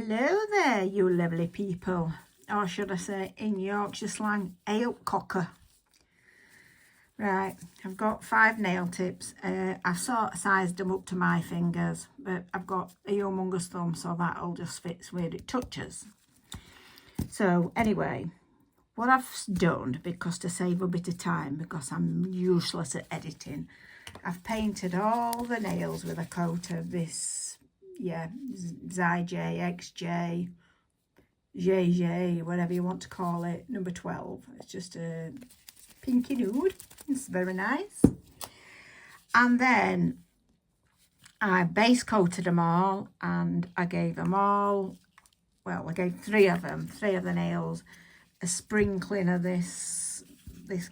Hello there, you lovely people. Or should I say, in Yorkshire slang, ale cocker. Right, I've got 5 nail tips. I've sort of sized them up to my fingers, but I've got a humongous thumb, so that'll just fit where it touches. So anyway, what I've done, because to save a bit of time, because I'm useless at editing, I've painted all the nails with a coat of this, yeah, ZJ, XJ, JJ, whatever you want to call it, number 12. It's just a pinky nude. It's very nice. And then I base coated them all, and I gave them all, well, I gave 3 of them, 3 of the nails, a sprinkling of this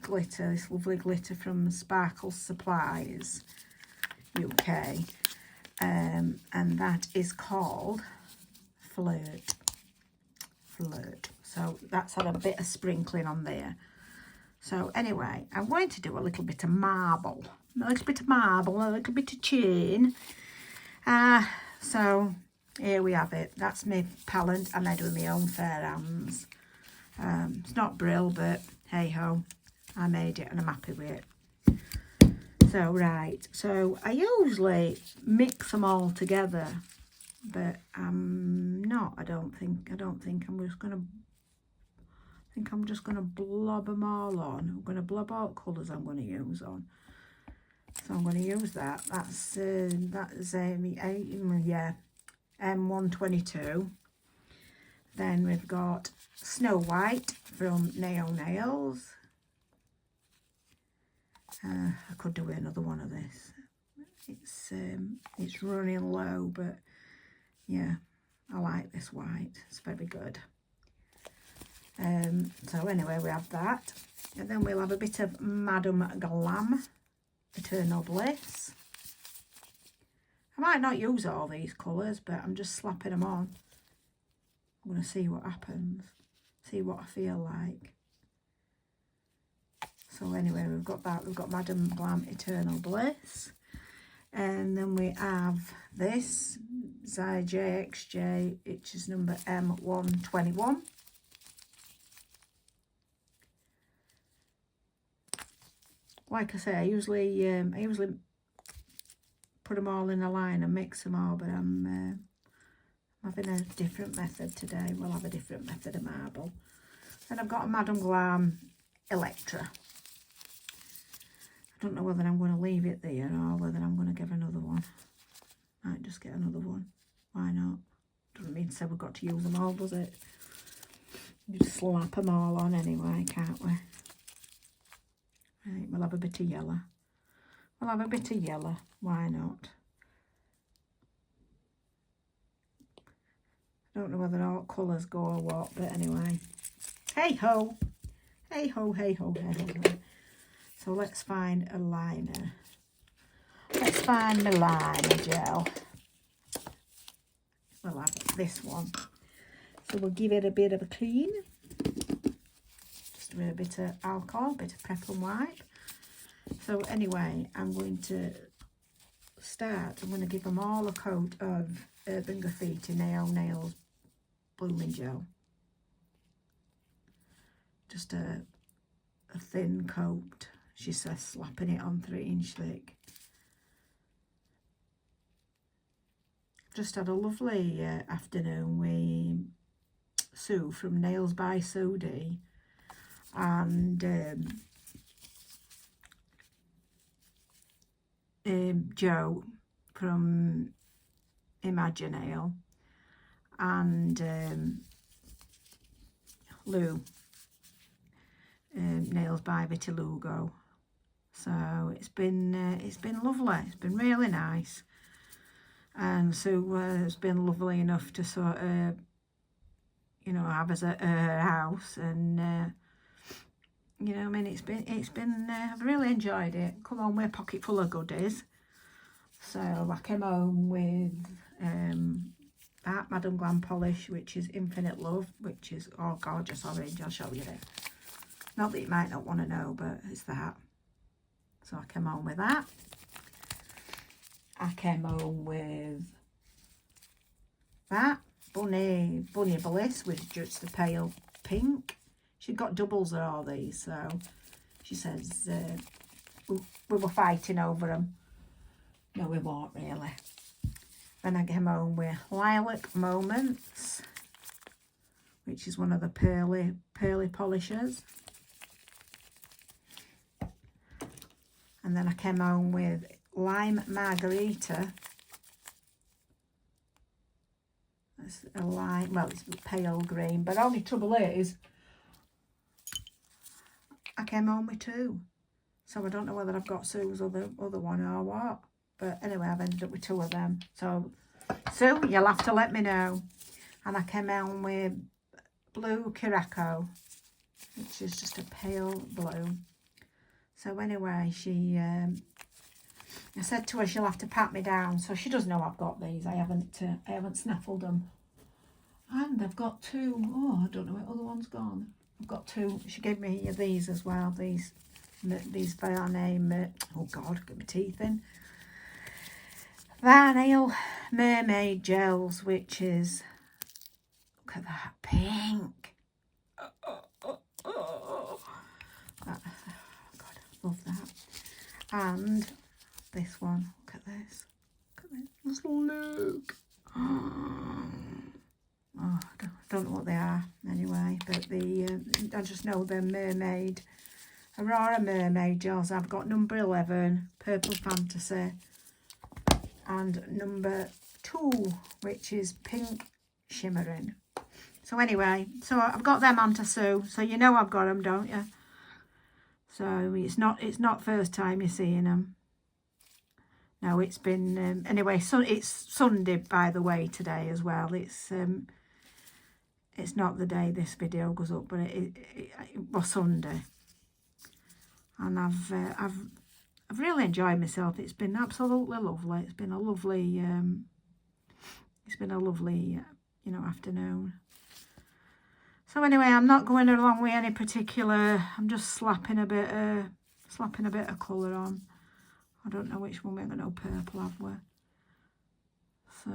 glitter, this lovely glitter from Sparkle Supplies UK, and that is called Flirt. So that's had a bit of sprinkling on there. So anyway, I'm going to do a little bit of marble, a little bit of chain. So here we have it. That's my palette I made with my own fair hands. It's not brill, but hey ho, I made it and I'm happy with it. So right, so I usually mix them all together, but I'm not. I don't think I'm just gonna blob them all on. I'm gonna blob all colours I'm gonna use on. So I'm gonna use that. That's yeah, M122. Then we've got Snow White from Nail Nails. I could do another one of this. It's running low, but yeah, I like this white. It's very good. So anyway, we have that, and then we'll have a bit of Madame Glam, Eternal Bliss. I might not use all these colours, but I'm just slapping them on. I'm going to see what happens, see what I feel like. So anyway, we've got that. We've got Madame Glam Eternal Bliss. And then we have this, ZJXJ, which is number M121. Like I say, I usually put them all in a line and mix them all, but I'm having a different method today. We'll have a different method of marble. Then I've got a Madame Glam Electra. I don't know whether I'm going to leave it there or whether I'm going to give another one. Might just get another one. Why not? Doesn't mean to say we've got to use them all, does it? You just slap them all on anyway, can't we? Right, we'll have a bit of yellow. We'll have a bit of yellow. Why not? I don't know whether all colours go or what, but anyway. Hey ho! Hey ho, hey ho, hey ho. So let's find a liner. Let's find my liner gel. We'll have this one. So we'll give it a bit of a clean. Just with a bit of alcohol, a bit of prep and wipe. So anyway, I'm going to start. I'm going to give them all a coat of Urban Graffiti Nails Blooming Gel. Just a thin coat. She says slapping it on 3-inch thick. I've just had a lovely afternoon with Sue from Nails by Sue D, and Joe from Imaginale, and Lou, Nails by Vitilugo. So it's been lovely. It's been really nice, and Sue has been lovely enough to sort of, you know, have us at her house, and you know, I mean, it's been I've really enjoyed it. Come home with a pocket full of goodies. So I came home with that Madame Glam polish, which is Infinite Love, which is all gorgeous orange. I'll show you it. Not that you might not want to know, but it's that. So I came home with that. I came home with that Bunny Bliss with just the pale pink. She got doubles of all these, so she says we were fighting over them. No, we weren't really. Then I came home with Lilac Moments, which is one of the pearly polishers. And then I came home with Lime Margarita. It's a lime, well, it's pale green, but only trouble is I came home with two. So I don't know whether I've got Sue's other one or what. But anyway, I've ended up with two of them. So, Sue, you'll have to let me know. And I came home with Blue Curaçao, which is just a pale blue. So anyway, I said to her she'll have to pat me down. So she does know I've got these. I haven't snaffled them. And I've got two. Oh, I don't know where the other one's gone. I've got two. She gave me these as well. These by our name. Oh God, get my teeth in. Vanille Mermaid Gels, which is, look at that pink. God, I love that. And this one, look at this. Just look. Oh, I don't know what they are anyway, but I just know they're mermaid. Aurora Mermaid Gels. I've got number 11, Purple Fantasy, and number 2, which is Pink Shimmering. So anyway, so I've got them onto Sue, so you know I've got them, don't you? So it's not first time you're seeing them. No, it's been anyway. So it's Sunday, by the way, today as well. It's not the day this video goes up, but it was Sunday, and I've really enjoyed myself. It's been absolutely lovely. It's been a lovely afternoon. So anyway, I'm not going along with any particular. I'm just slapping a bit of colour on. I don't know which one we're going to purple, have we? So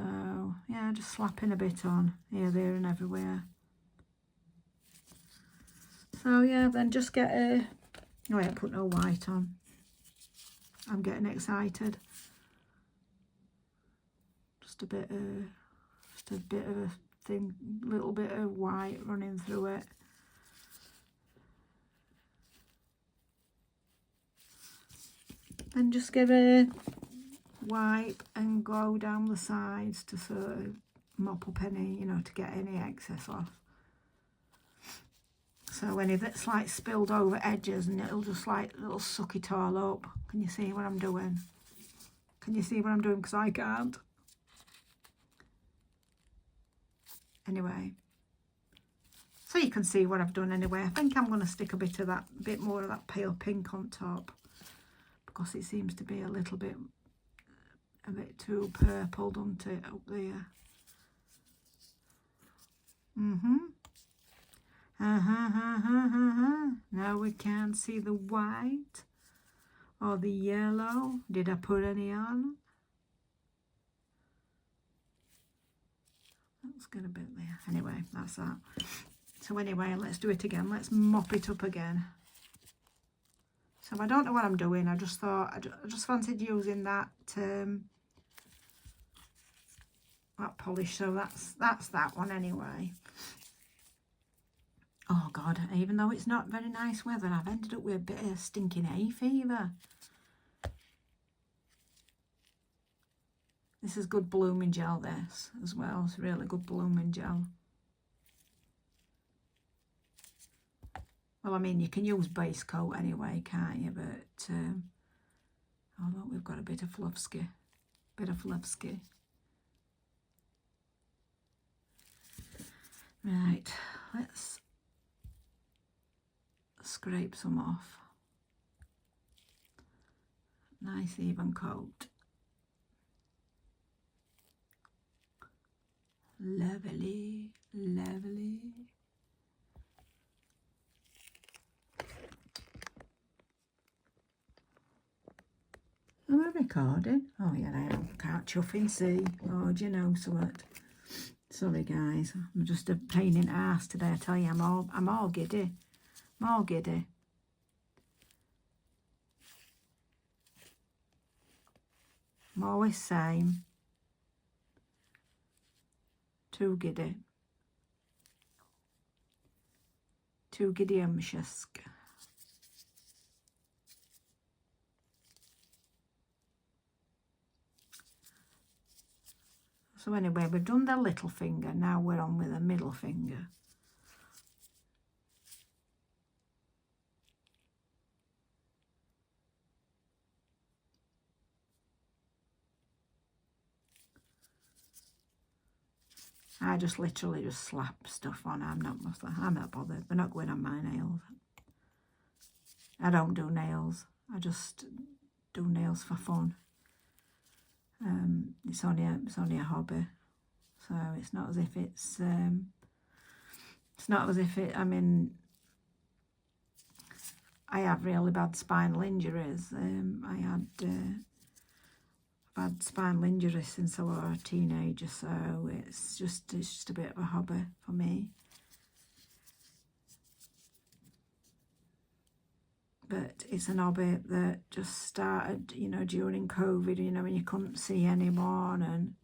yeah, just slapping a bit on here, there, and everywhere. So yeah, then just get a. Oh, I haven't put no white on. I'm getting excited. Just a bit of a thing, little bit of white running through it. Then just give a wipe and go down the sides to sort of mop up any, to get any excess off. So any that's like spilled over edges, and it'll just suck it all up. Can you see what I'm doing? Can you see what I'm doing? Because I can't. Anyway, so you can see what I've done anyway. I think I'm going to stick a bit more of that pale pink on top, because it seems to be a bit too purple, doesn't it, up there? Now we can't see the white or the yellow. Did I put any on? Let's get a bit there. Anyway, that's that. So anyway, let's do it again. Let's mop it up again. So I don't know what I'm doing. I just thought, I just fancied using that polish. So that's that one anyway. Oh God, even though it's not very nice weather, I've ended up with a bit of stinking hay fever. This is good blooming gel, this, as well. It's really good blooming gel. Well, I mean, you can use base coat anyway, can't you? But, oh, look, we've got a bit of fluffsky. Right, let's scrape some off. Nice even coat. Lovely, lovely. Am I recording? Oh yeah, I am. Can't chuff and see. Oh, do you know something? Sorry guys, I'm just a pain in the ass today. I tell you, I'm all giddy. I'm all giddy. I'm always same. Too giddy. Too giddy-umptious. So anyway, we've done the little finger. Now we're on with the middle finger. I just literally just slap stuff on. I'm not bothered. We're not going on my nails. I don't do nails. I just do nails for fun. It's only a hobby, so it's not as if it's not as if it. I mean, I have really bad spinal injuries. I've had spinal injuries since I was a teenager, so it's just a bit of a hobby for me. But it's an hobby that just started, you know, during COVID, you know, when you couldn't see anyone. And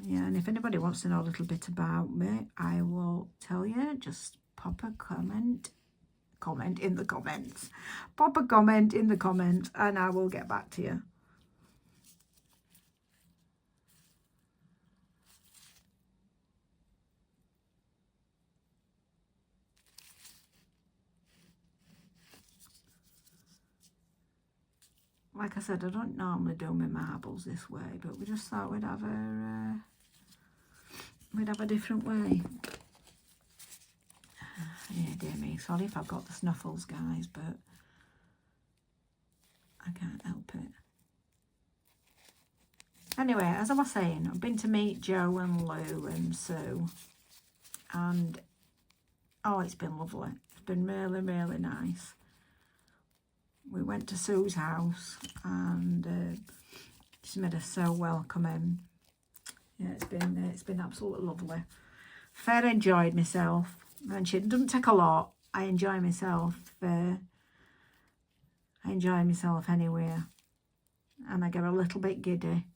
yeah, and if anybody wants to know a little bit about me, I will tell you. Just pop a comment in the comments. Pop a comment in the comments and I will get back to you. Like I said, I don't normally do my marbles this way, but we just thought we'd have a different way. Yeah, dear me, sorry if I've got the snuffles, guys, but I can't help it. Anyway, as I was saying, I've been to meet Joe and Lou and Sue, and oh, it's been lovely. It's been really, really nice. We went to Sue's house and she's made us so welcoming. Yeah, it's been absolutely lovely. Fair enjoyed myself. And it doesn't take a lot. I enjoy myself. I enjoy myself anywhere. And I get a little bit giddy.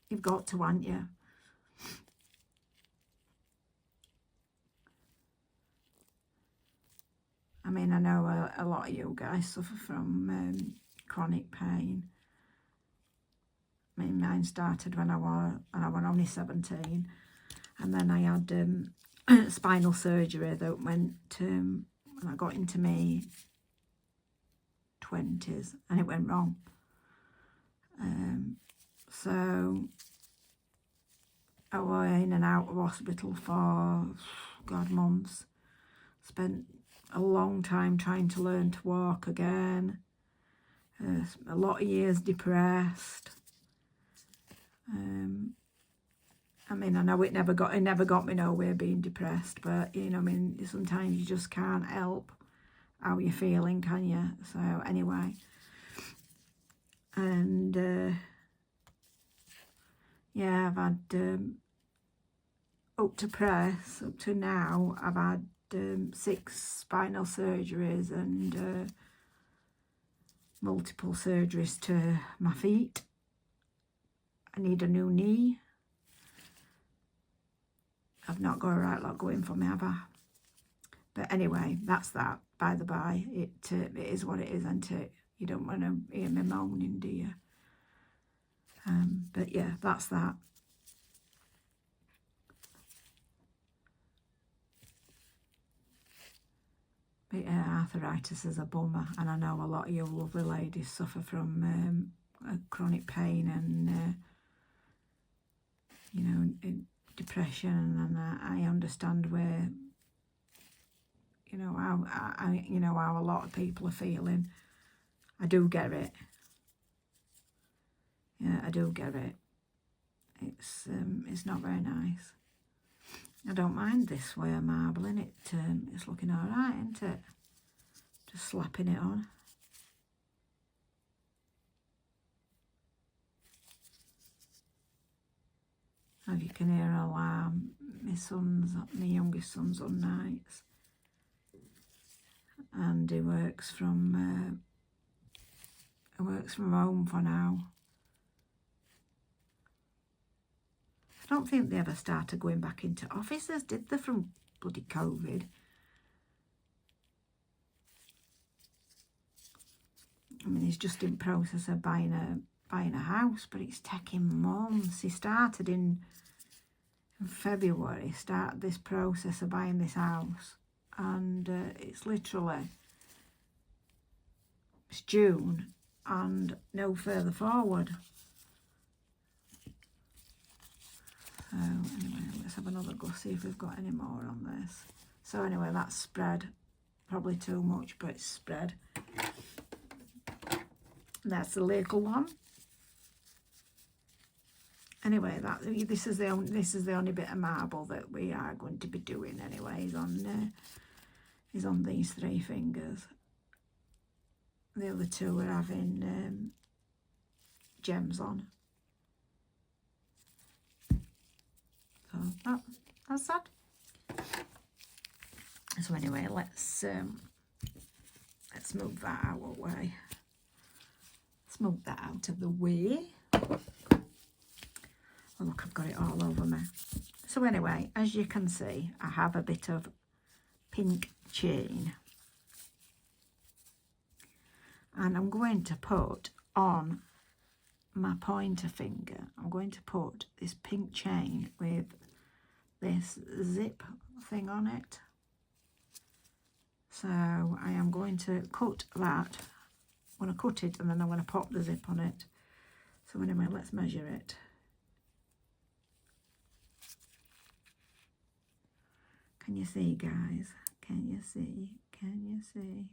You've got to, haven't you? I mean, I know a lot of you guys suffer from chronic pain. I mean, mine started when I was only 17, and then I had spinal surgery that went when I got into my 20s, and it went wrong. So I was in and out of hospital for, God, months. Spent a long time trying to learn to walk again. A lot of years depressed. I mean, I know it never got me nowhere being depressed, but you know, I mean, sometimes you just can't help how you're feeling, can you? So anyway, and yeah, I've had up to now, I've had 6 spinal surgeries and multiple surgeries to my feet. I need a new knee. I've not got a right lot going for me, have I? But anyway, that's that. By the by, it is what it is, isn't it? You don't want to hear me moaning, do you? But yeah, that's that. But yeah, arthritis is a bummer, and I know a lot of you lovely ladies suffer from chronic pain and you know, depression, and I understand where, you know, how a lot of people are feeling. I do get it. Yeah, I do get it. It's not very nice. I don't mind this way of marbling. It's looking all right, isn't it? Just slapping it on. As you can hear an alarm, my youngest son's on nights, and he works from home for now. I don't think they ever started going back into offices, did they, from bloody COVID? I mean, he's just in process of buying a house, but it's taking months. He started in February, started this process of buying this house, and it's June and no further forward. So anyway, let's have another go, see if we've got any more on this. So anyway, that's spread. Probably too much, but it's spread. That's the little one. Anyway, this is the only bit of marble that we are going to be doing. Anyway, is on these 3 fingers. The other 2 are having gems on. So that's that. So anyway, let's move that out of the way. Let's move that out of the way. Oh look, I've got it all over me. So anyway, as you can see, I have a bit of pink chain. And I'm going to put on my pointer finger, I'm going to put this pink chain with this zip thing on it. So I am going to cut that. I'm going to cut it and then I'm going to pop the zip on it. So anyway, let's measure it. Can you see, guys? Can you see? Can you see?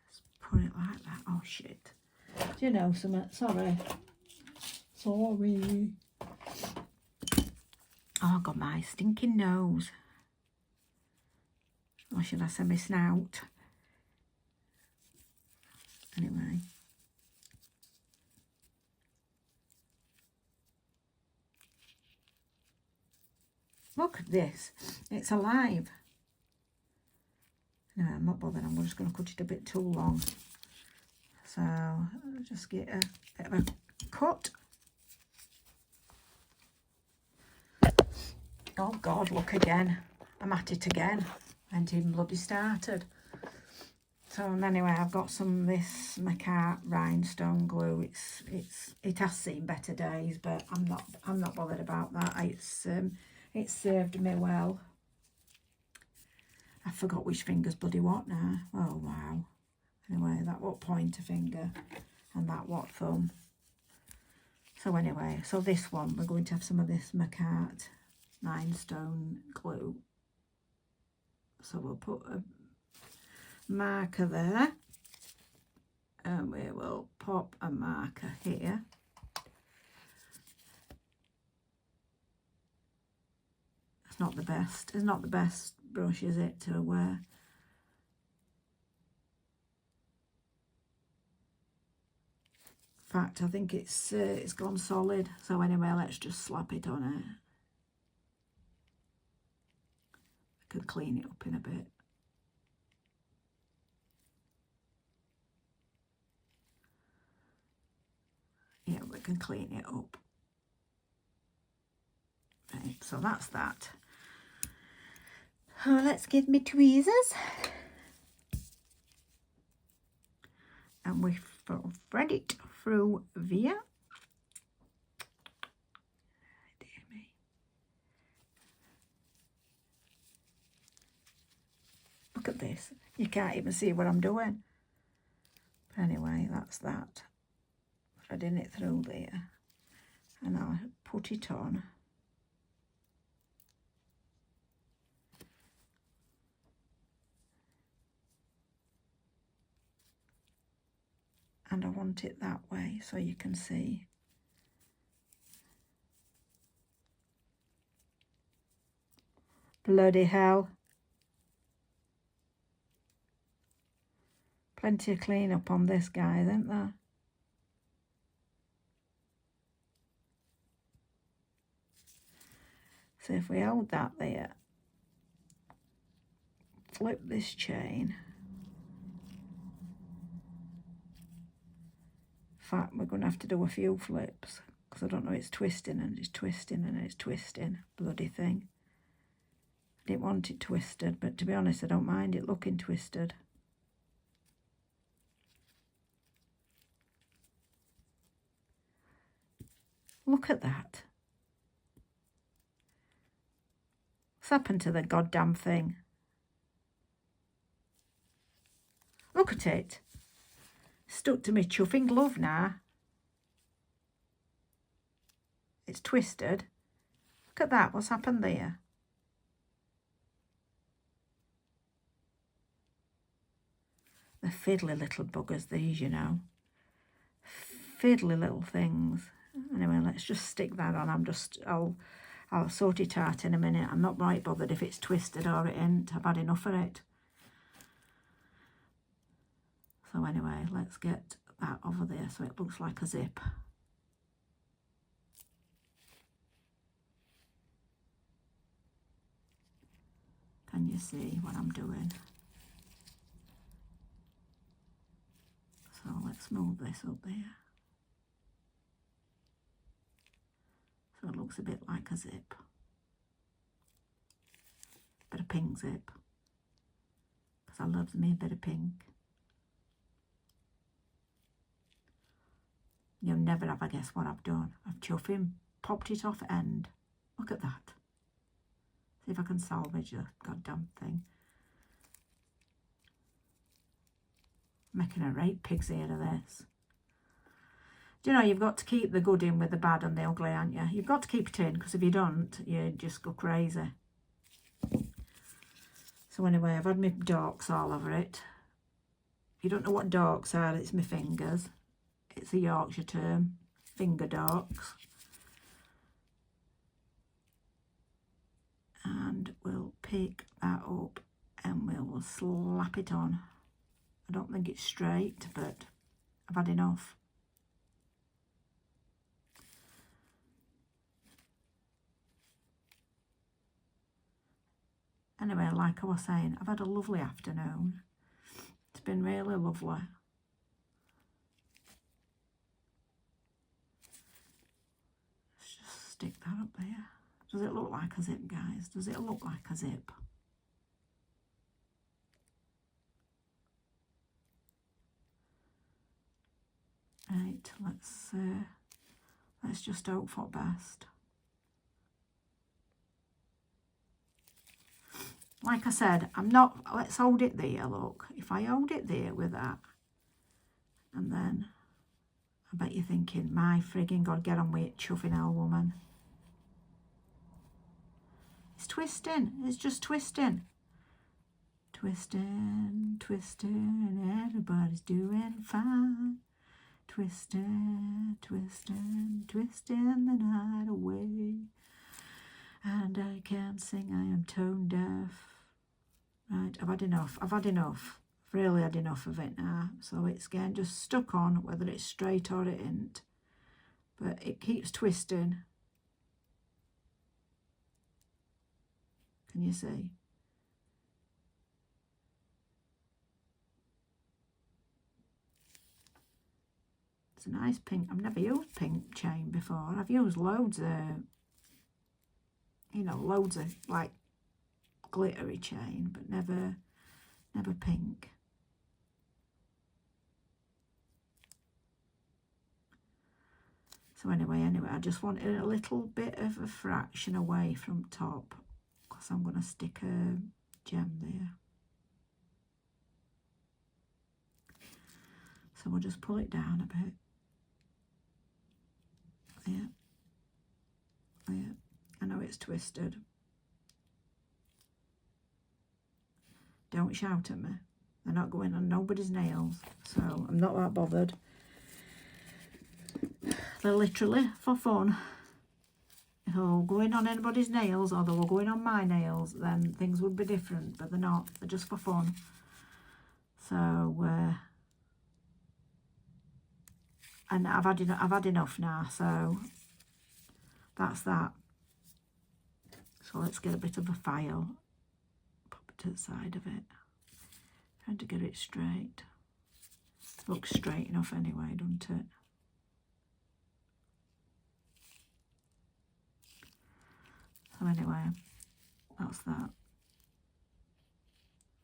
Let's put it like that. Oh, shit. Do you know something? Sorry. Sorry. Oh, I've got my stinking nose. Or should I say my snout? Anyway. Look at this. It's alive. No, I'm not bothered. I'm just going to cut it a bit too long. So, I'll just get a bit of a cut. Oh, God, look again. I'm at it again. I ain't even bloody started. So anyway, I've got some of this Macart rhinestone glue. It has seen better days, but I'm not bothered about that. It's served me well. I forgot which finger's bloody what now. Oh wow. Anyway, that what pointer finger and that what thumb. So anyway, so this one we're going to have some of this Macart rhinestone glue. So we'll put a marker there and we will pop a marker here. It's not the best brush, is it, to wear? In fact, I think it's gone solid. So anyway, let's just slap it on it. I can clean it up in a bit. Yeah, we can clean it up. Right, so that's that. Oh, let's give me tweezers. And we thread it through here. Dear me. Look at this. You can't even see what I'm doing. But anyway, that's that. Threading it through there. And I'll put it on. And I want it that way so you can see. Bloody hell. Plenty of clean up on this, guys, isn't there? So if we hold that there, flip this chain. In fact, we're going to have to do a few flips because I don't know, it's twisting and it's twisting and it's twisting. Bloody thing. I didn't want it twisted, but to be honest, I don't mind it looking twisted. Look at that. What's happened to the goddamn thing? Look at it. Stuck to my chuffing glove now. It's twisted. Look at that. What's happened there? The fiddly little buggers, these, you know. Fiddly little things. Anyway, let's just stick that on. I'll sort it out in a minute. I'm not right bothered if it's twisted or it ain't. I've had enough of it. So anyway, let's get that over there so it looks like a zip. Can you see what I'm doing? So let's move this up there. So it looks a bit like a zip. Bit of pink zip. Because I love me a bit of pink. You'll never have a guess what I've done. I've chuffing, popped it off end. Look at that. See if I can salvage the goddamn thing. Making a right pig's ear of this. Do you know, you've got to keep the good in with the bad and the ugly, aren't you? You've got to keep it in, because if you don't, you just go crazy. So anyway, I've had my darks all over it. If you don't know what darks are, it's my fingers. It's a Yorkshire term, finger darks. And we'll pick that up and we'll slap it on. I don't think it's straight, but I've had enough. Anyway, like I was saying, I've had a lovely afternoon. It's been really lovely. Let's just stick that up there. Does it look like a zip, guys? Does it look like a zip? Right, let's just hope for best. Like I said, let's hold it there, look. If I hold it there with that, and then I bet you're thinking, my frigging God, get on with it, chuffing old woman. It's twisting, it's just twisting. Twisting, twisting, everybody's doing fine. Twisting, twisting, twisting the night away. And I can't sing, I am tone deaf. Right, I've had enough. I've really had enough of it now. So it's getting just stuck on, whether it's straight or it isn't. But it keeps twisting. Can you see? It's a nice pink. I've never used pink chain before. I've used loads of, you know, loads of like glittery chain, but never pink. So anyway, I just wanted a little bit of a fraction away from top, because I'm going to stick a gem there. So we'll just pull it down a bit. Yeah. Yeah. I know it's twisted. Don't shout at me. They're not going on nobody's nails, so I'm not that bothered. They're literally for fun. If they were going on anybody's nails or they were going on my nails, then things would be different, but they're not. They're just for fun. So, and I've had enough now, so that's that. So let's get a bit of a file, pop it to the side of it, trying to get it straight. Looks straight enough anyway, doesn't it? So anyway, that's that.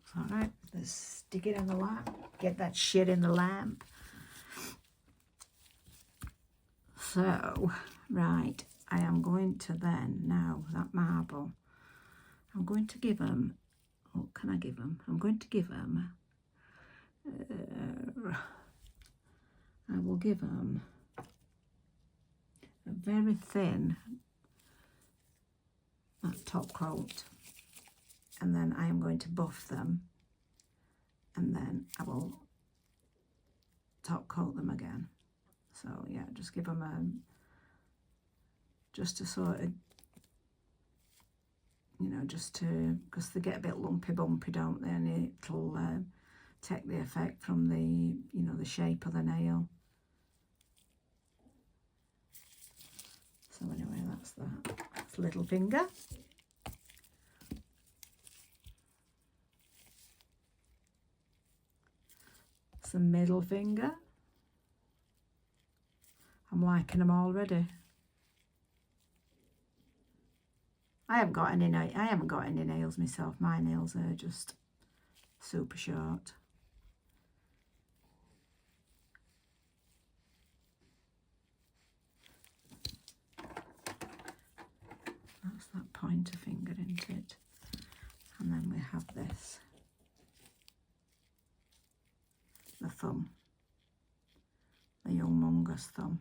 It's alright, let's stick it in the lamp, get that shit in the lamp. So, right, I am going to then, now, that marble, I'm going to give them, what can I give them? I'm going to give them, I will give them a very thin, that top coat, and then I am going to buff them, and then I will top coat them again. So yeah, just give them a, just to sort of, you know, just to, because they get a bit lumpy bumpy, don't they, and it'll take the effect from the, you know, the shape of the nail. So anyway, that's that. That's little finger. Some middle finger. I'm liking them already. I haven't got any nails myself. My nails are just super short. That's that pointer finger, isn't it? And then we have this, the thumb, the humongous thumb.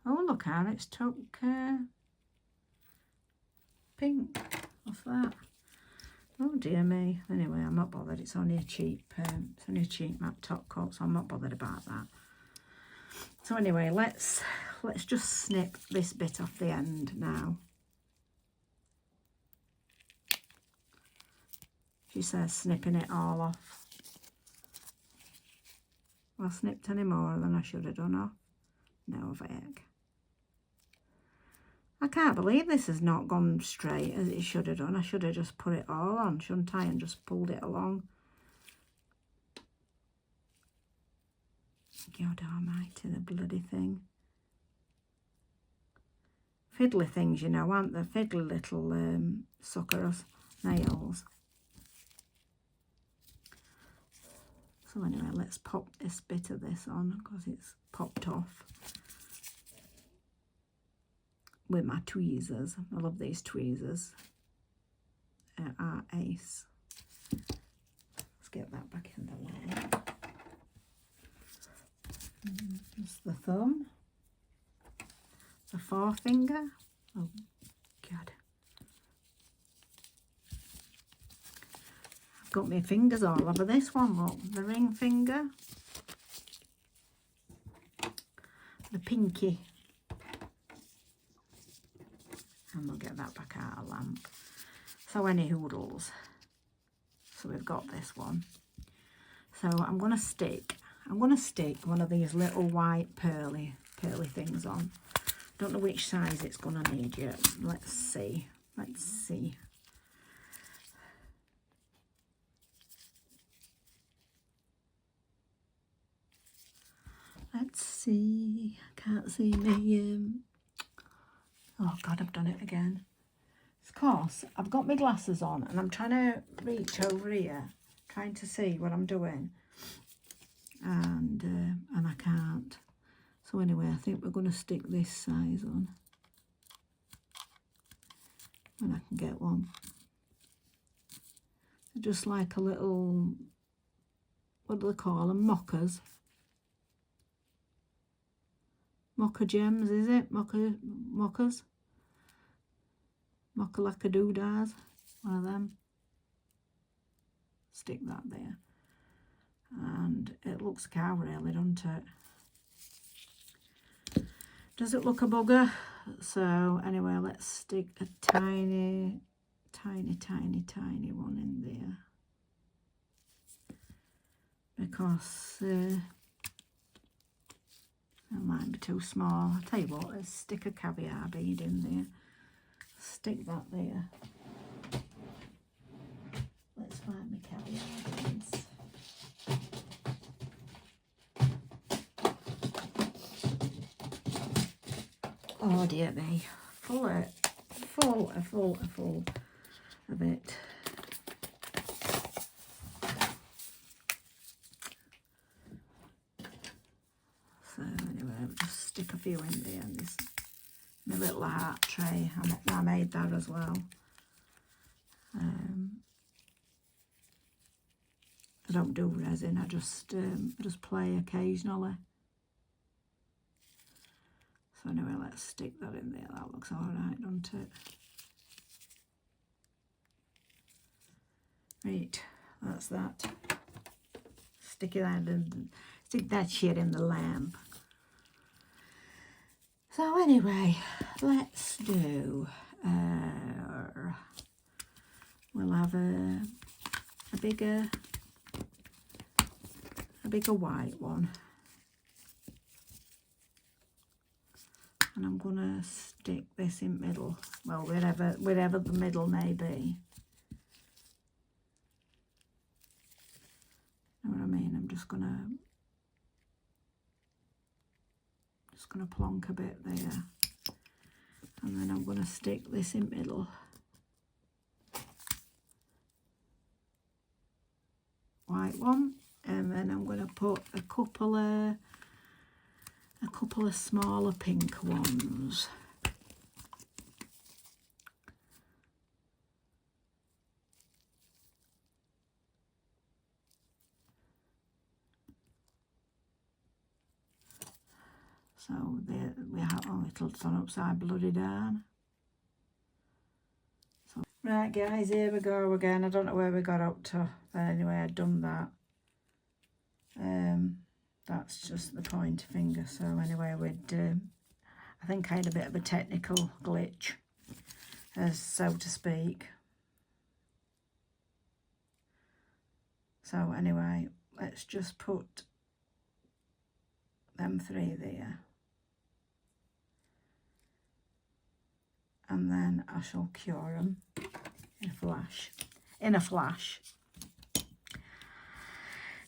Oh, look how it's took pink. What's that? Oh dear me. Anyway, I'm not bothered. It's only a cheap matte top coat, so I'm not bothered about that. So anyway, let's just snip this bit off the end now. She says snipping it all off. Well, I snipped any more than I should have done off. No, Vic. I can't believe this has not gone straight as it should have done. I should have just put it all on, shouldn't I, and just pulled it along. God almighty, the bloody thing. Fiddly things, you know, aren't they? Fiddly little suckers, nails. So anyway, let's pop this bit of this on because it's popped off. With my tweezers. I love these tweezers. Are ace. Let's get that back in the lamp. Just the thumb. The forefinger. Oh, God. I've got my fingers all over this one. Look, the ring finger. The pinky. And we'll get that back out of lamp. So any hoodles. So we've got this one. So I'm gonna stick one of these little white pearly things on. Don't know which size it's gonna need yet. Let's see. Let's see. Let's see. I can't see me. Oh God, I've done it again. Of course, I've got my glasses on and I'm trying to reach over here, trying to see what I'm doing, and I can't. So anyway, I think we're going to stick this size on, when I can get one. Just like a little, what do they call them? Mockers. Mocha gems, is it? Mockers? Mocha-lacka-doo-dahs. One of them. Stick that there. And it looks cow really, doesn't it? Does it look a bugger? So anyway, let's stick a tiny one in there. because it might be too small. I'll tell you what, let's stick a caviar bead in there. Stick that there. Let's find my caviar beads. Oh dear me, full of it. So anyway, I'll just stick a few in there, and this my little heart tray. I made that as well. I don't do resin. I just play occasionally. So anyway, let's stick that in there. That looks all right, doesn't it? Right, that's that. Stick that shit in the lamp. So anyway, let's do. We'll have a bigger white one, and I'm gonna stick this in middle. Well, wherever the middle may be. You know what I mean? I'm just gonna plonk a bit there, and then I'm gonna stick this in middle. White one, and then I'm gonna put a couple of smaller pink ones. So there we have. Oh, it'll turn upside bloody down. So, right, guys, here we go again. I don't know where we got up to, but anyway, I'd done that. That's just the pointer finger. So anyway, I think I had a bit of a technical glitch, so to speak. So anyway, let's just put them three there. And then I shall cure them in a flash.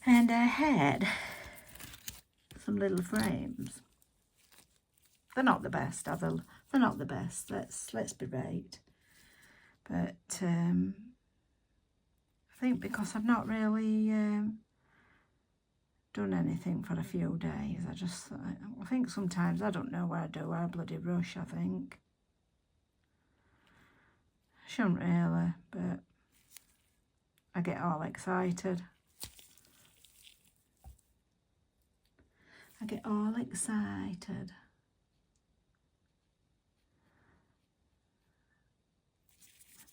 And I had some little frames. They're not the best, are they? They're not the best. Let's be right. But I think because I've not really done anything for a few days, I think sometimes I don't know where I do where I bloody rush. I think. Shouldn't really, but I get all excited.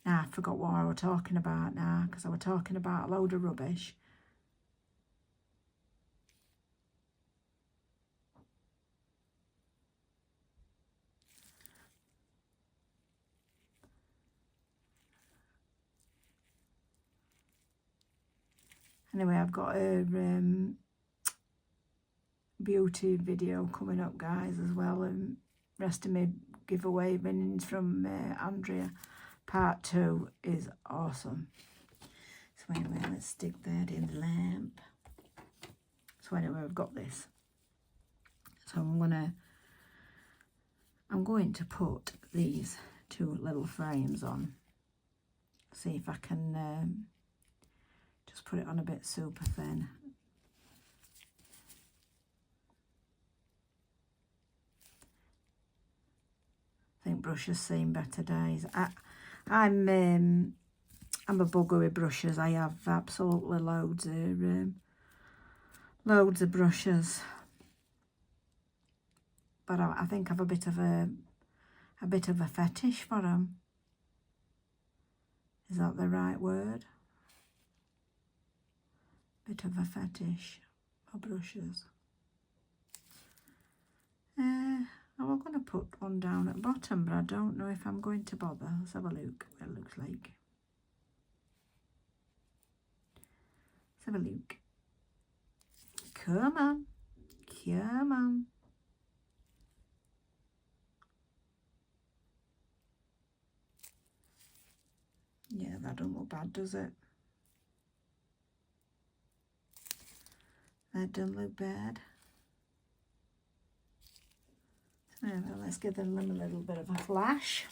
Now, I forgot what I was talking about now, because I was talking about a load of rubbish. Anyway, I've got a beauty video coming up, guys, as well. Rest of my giveaway winnings from Andrea. Part 2 is awesome. So anyway, let's stick that in the lamp. So anyway, I've got this. So I'm going to put these two little frames on. See if I can just put it on a bit super thin. I think brushes seen better days. I'm a bugger with brushes. I have absolutely loads of brushes. But I think I've a bit of a fetish for them. Is that the right word? Bit of a fetish for brushes. I was going to put one down at the bottom, but I don't know if I'm going to bother. Let's have a look what it looks like. Let's have a look. Come on. Come on. Yeah, that don't look bad, does it? That don't look bad. So let's give them a little bit of a flash.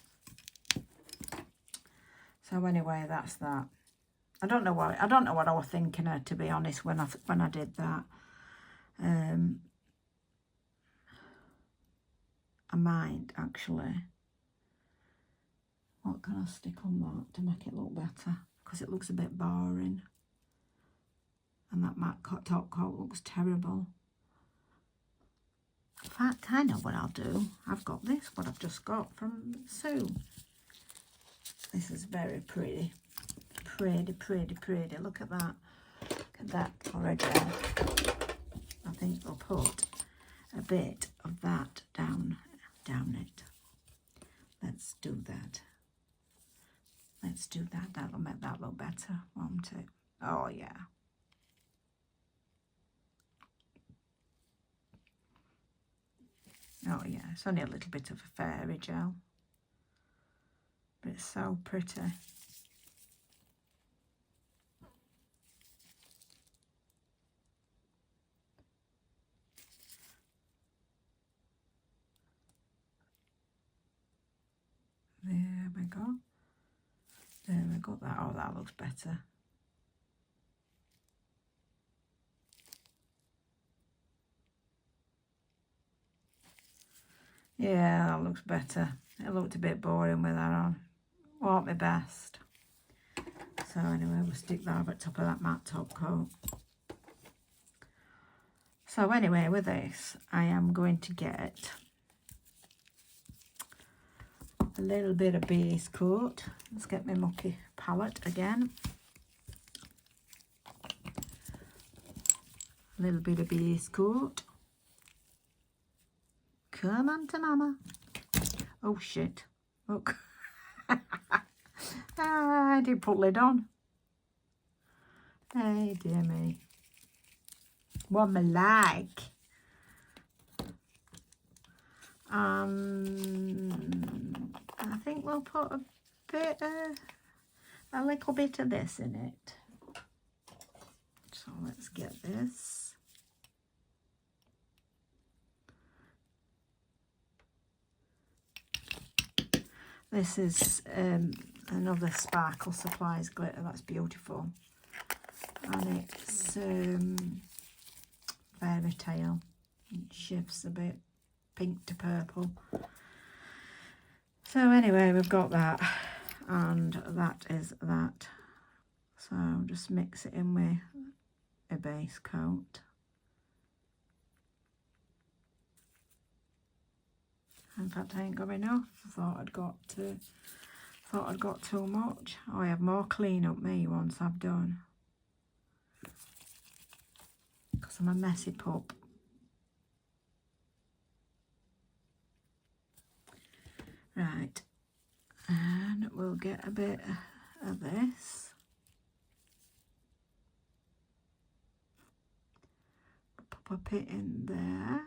So anyway, that's that. I don't know what I was thinking of, to be honest, when I did that. I might actually. What can I stick on that to make it look better? Because it looks a bit boring. And that matte top coat looks terrible. In fact, I know what I'll do. I've got this, what I've just got from Sue. This is very pretty. Pretty, pretty, pretty. Look at that. Look at that already. I think we'll put a bit of that down it. Let's do that. Let's do that. That'll make that look better, won't it? Oh, yeah. Oh, yeah. It's only a little bit of a fairy gel. But it's so pretty. There we go. There we go. That, oh, that looks better. Yeah, that looks better. It looked a bit boring with that on. Wasn't my best. So anyway, we'll stick that over the top of that matte top coat. So anyway, with this, I am going to get a little bit of base coat. Let's get my mucky palette again. A little bit of base coat. Come on to mama. Oh shit. Look. I did put lid on. Hey dear me. What me like. I think we'll put a little bit of this in it. So let's get this. This is another Sparkle Supplies glitter. That's beautiful. And it's Fairytale. It shifts a bit pink to purple. So anyway, we've got that. And that is that. So just mix it in with a base coat. In fact, I ain't got enough. I thought I'd got too much. Oh, I have more clean up me once I've done. Because I'm a messy pup. Right. And we'll get a bit of this. Pop a bit in there.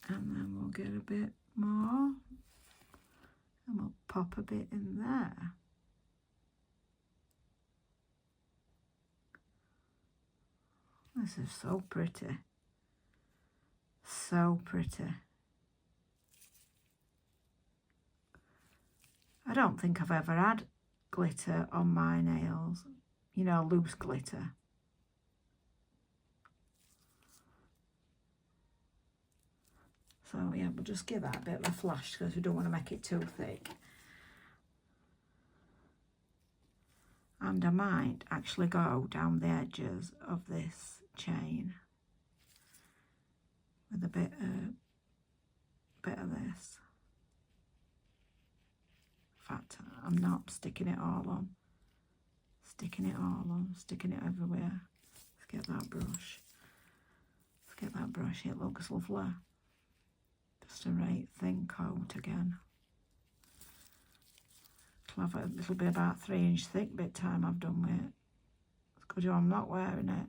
And then we'll get a bit more. And we'll pop a bit in there. This is so pretty. So pretty. I don't think I've ever had glitter on my nails. You know, loose glitter. So yeah, we'll just give that a bit of a flash because we don't want to make it too thick. And I might actually go down the edges of this chain with a bit of this. In fact, I'm not sticking it all on. Sticking it all on, sticking it everywhere. Let's get that brush. Let's get that brush. It looks lovely. Just a right thin coat again. It'll be about 3-inch thick by the time I've done with it. It's good I'm not wearing it.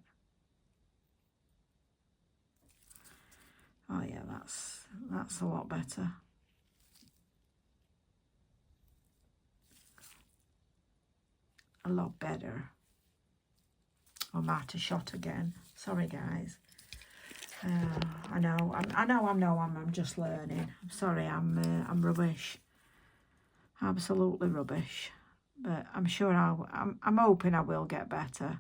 Oh yeah, that's a lot better. A lot better. I might have shot again. Sorry guys. I know I'm just learning. I'm sorry, I'm rubbish. Absolutely rubbish. But I'm sure I'm hoping I will get better.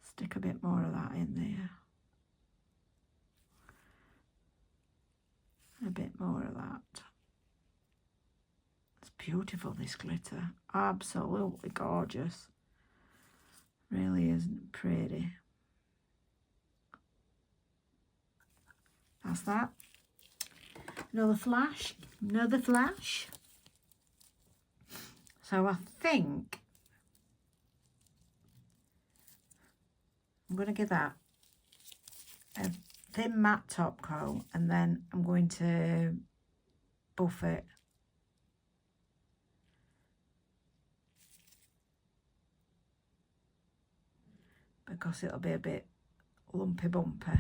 Stick a bit more of that in there. A bit more of that. It's beautiful, this glitter. Absolutely gorgeous. Really isn't pretty. That's that. Another flash. Another flash. So I think I'm going to give that a thin matte top coat, and then I'm going to buff it. Because it'll be a bit lumpy bumpy.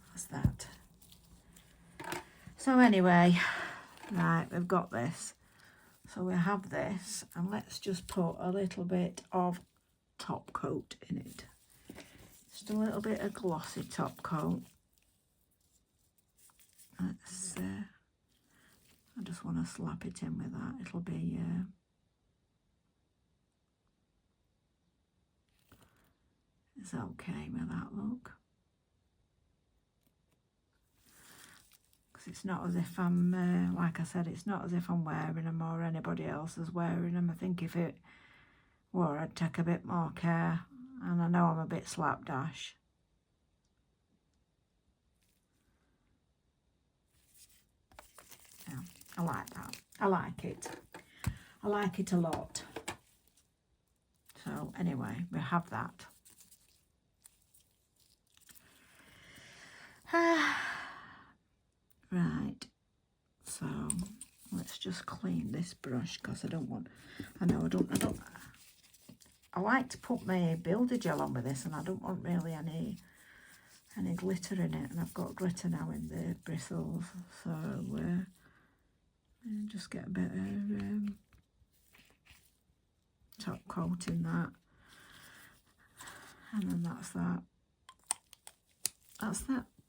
That's that. So anyway, right, we've got this. So we have this, and let's just put a little bit of top coat in it. Just a little bit of glossy top coat. Let's I just want to slap it in with that. It'll be it's okay with that look. Because it's not as if I'm like I said, it's not as if I'm wearing them or anybody else is wearing them. I think if it were, I'd take a bit more care, and I know I'm a bit slapdash. Yeah, I like that. I like it. I like it a lot. So anyway, we have that. Right, so let's just clean this brush, because I like to put my builder gel on with this, and I don't want really any glitter in it, and I've got glitter now in the bristles, so just get a bit of top coat in that, and then that's that.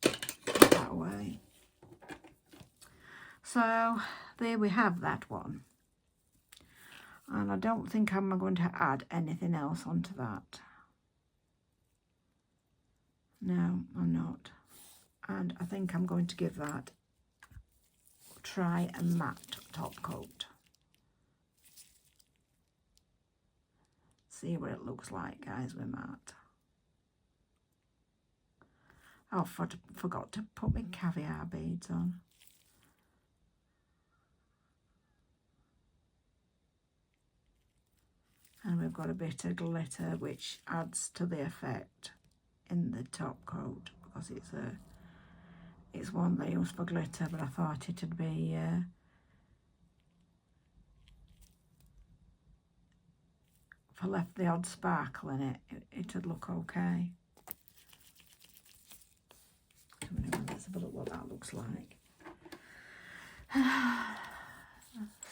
Put that away. So there we have that one, and I don't think I'm going to add anything else onto that. No, I'm not. And I think I'm going to give that try a matte top coat. See what it looks like, guys, with matte. Oh, forgot to put my caviar beads on. And we've got a bit of glitter, which adds to the effect in the top coat, because it's one they use for glitter, but I thought it'd be if I left the odd sparkle in it, it'd look okay. So anyway, let's have a look what that looks like.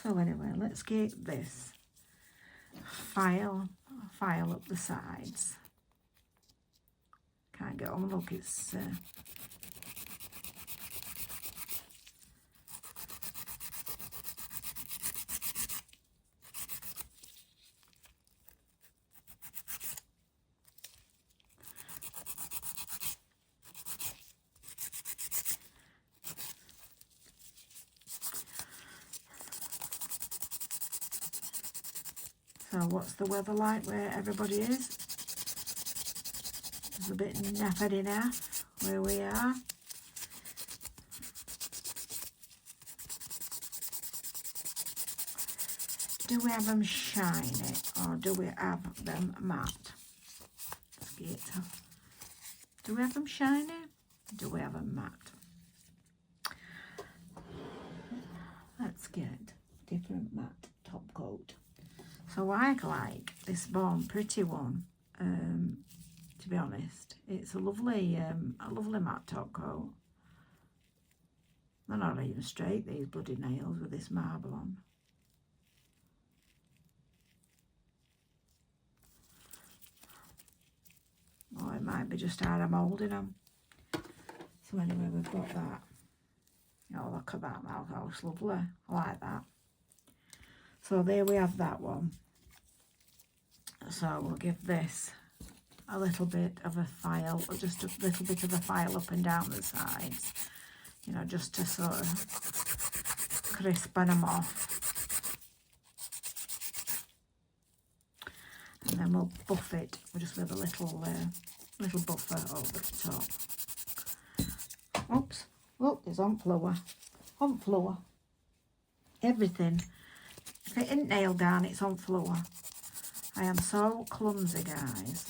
So anyway, let's get this file up the sides. Can't get on. Look, it's so what's the weather like where everybody is? It's a bit naffed enough where we are. Do we have them shiny, or do we have them matte? Do we have them shiny? do we have a matte? Let's get different matte top coat. So I like this Born Pretty one, to be honest. It's a lovely matte top coat. They're not even straight, these bloody nails, with this marble on. Or it might be just how I'm holding them. So anyway, we've got that. Oh, look at that, that looks lovely. I like that. So there we have that one. So we'll give this a little bit of a file, or just a little bit of a file up and down the sides, you know, just to sort of crispen them off. And then we'll buff it just with a little buffer over the top. Oops, look, it's on floor. On floor. Everything. If it isn't nailed down, it's on floor. I am so clumsy, guys.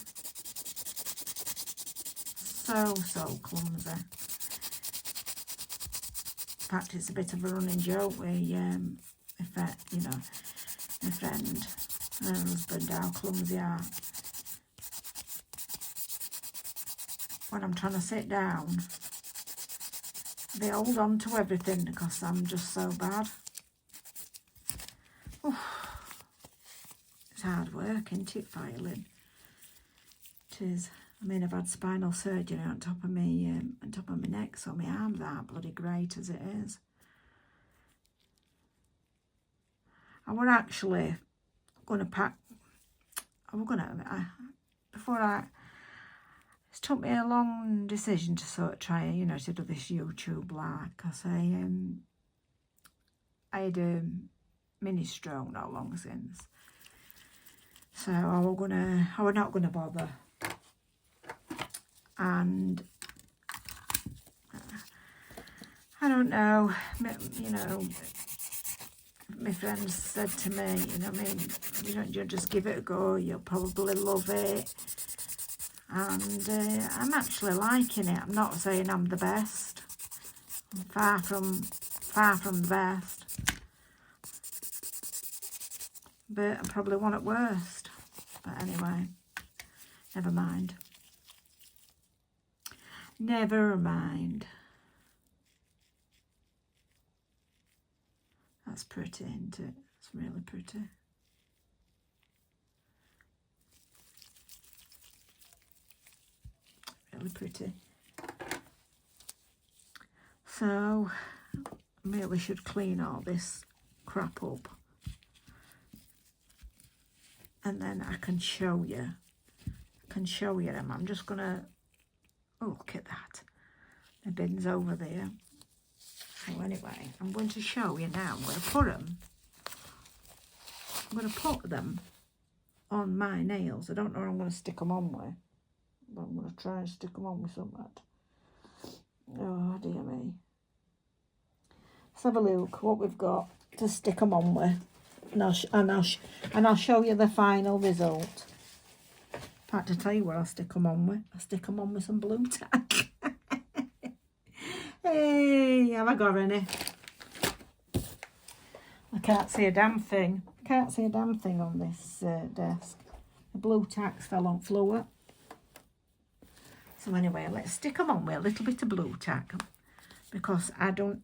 So clumsy. In fact, it's a bit of a running joke with my friend and her husband, how clumsy I are. When I'm trying to sit down, they hold on to everything because I'm just so bad. Oof. It's hard work, isn't it, filing? It is. I mean, I've had spinal surgery on top of my neck, so my arms aren't bloody great as it is. I were actually going to pack. It's took me a long decision to sort of try, you know, to do this YouTube like, because I had a mini stroke not long since. So I was not gonna bother. And I don't know, you know, my friends said to me, you know, I mean, you just give it a go, you'll probably love it. And I'm actually liking it. I'm not saying I'm the best. I'm far from the best. But I'm probably one at worst. But anyway, never mind. Never mind. That's pretty, isn't it? It's really pretty. Really pretty. So, maybe we should clean all this crap up. And then I can show you. Them. I'm just gonna, oh, look at that. The bin's over there. So anyway, I'm going to show you now. I'm going to put them on my nails. I don't know what I'm going to stick them on with, but I'm going to try and stick them on with something. Oh dear me. Let's have a look what we've got to stick them on with, and I'll show you the final result. In fact, I'll tell you what I'll stick them on with. I'll stick them on with some blue tack. Hey, have I got any? I can't see a damn thing. On this desk. The blue tacks fell on floor. So anyway, let's stick them on with a little bit of blue tack, because I don't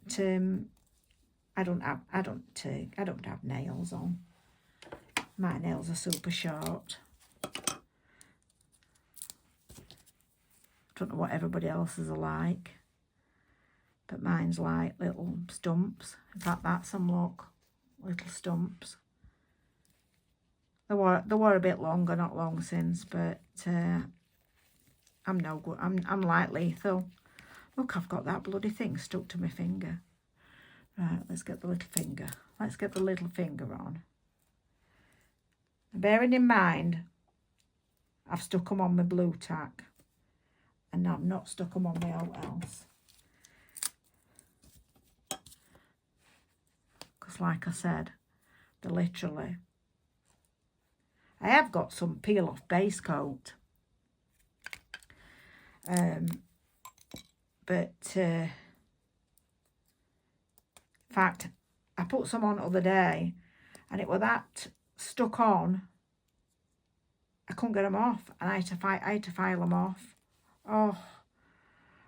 have nails on. My nails are super short. Don't know what everybody else's are like, but mine's like little stumps. In fact, that's some look, little stumps. They were a bit longer, not long since, but I'm no good. I'm like lethal. Look, I've got that bloody thing stuck to my finger. Right, let's get the little finger. Let's get the little finger on. Bearing in mind, I've stuck them on my blue tack, and I've not stuck them on my old else. Because like I said, they're literally... I have got some peel-off base coat. But in fact, I put some on the other day and it was that stuck on, I couldn't get them off, and I had to file them off. Oh,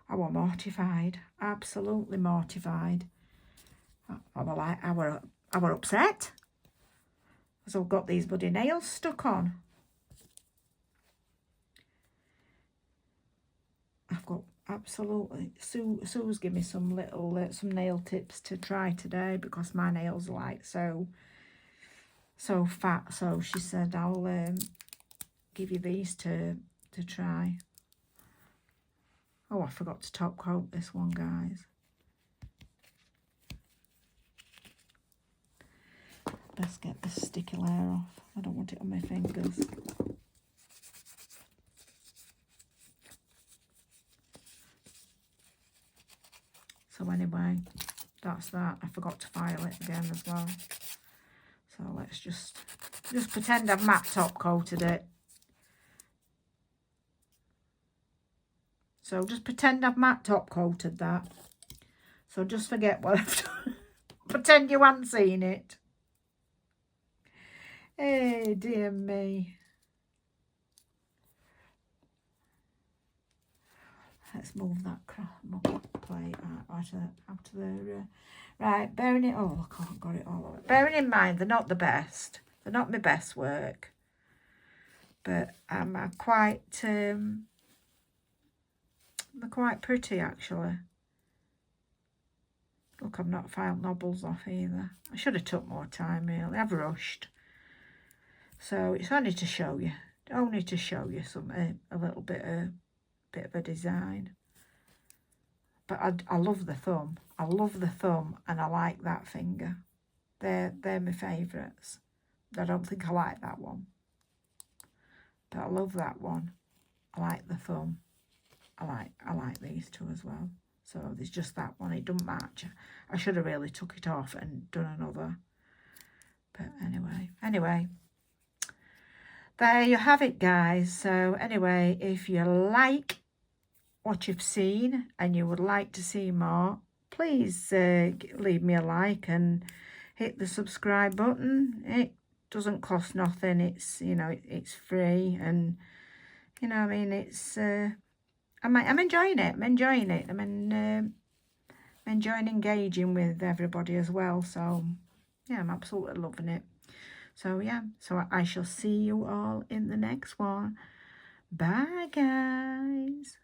I was mortified, absolutely mortified. I was like, I were upset, because I've got these bloody nails stuck on. I've got absolutely, Sue's given me some little some nail tips to try today, because my nails are like so fat. So she said, I'll give you these to try. Oh, I forgot to top coat this one, guys. Best get the sticky layer off. I don't want it on my fingers. So anyway, that's that. I forgot to file it again as well. So let's just pretend I've matte top coated it. So just pretend I've matte top coated that. So just forget what I've done. Pretend you haven't seen it. Hey, dear me. Let's move that plate out of the right. Bearing it, oh, I can't got it all over. Bearing in mind, they're not the best. They're not my best work, but they're quite pretty actually. Look, I've not filed knobbles off either. I should have took more time really. I've rushed. So it's only to show you. Only to show you some a little bit of a design. But I love the thumb. I love the thumb, and I like that finger. They're my favourites. I don't think I like that one, but I love that one. I like the thumb. I like these two as well. So there's just that one. It doesn't match. I should have really took it off and done another. But anyway. There you have it, guys. So anyway, if you like what you've seen and you would like to see more, please leave me a like and hit the subscribe button. It doesn't cost nothing. It's, you know, it's free, and you know, I mean, it's I'm enjoying it. I'm enjoying it. I'm enjoying engaging with everybody as well. So yeah, I'm absolutely loving it. So yeah, so I shall see you all in the next one. Bye, guys.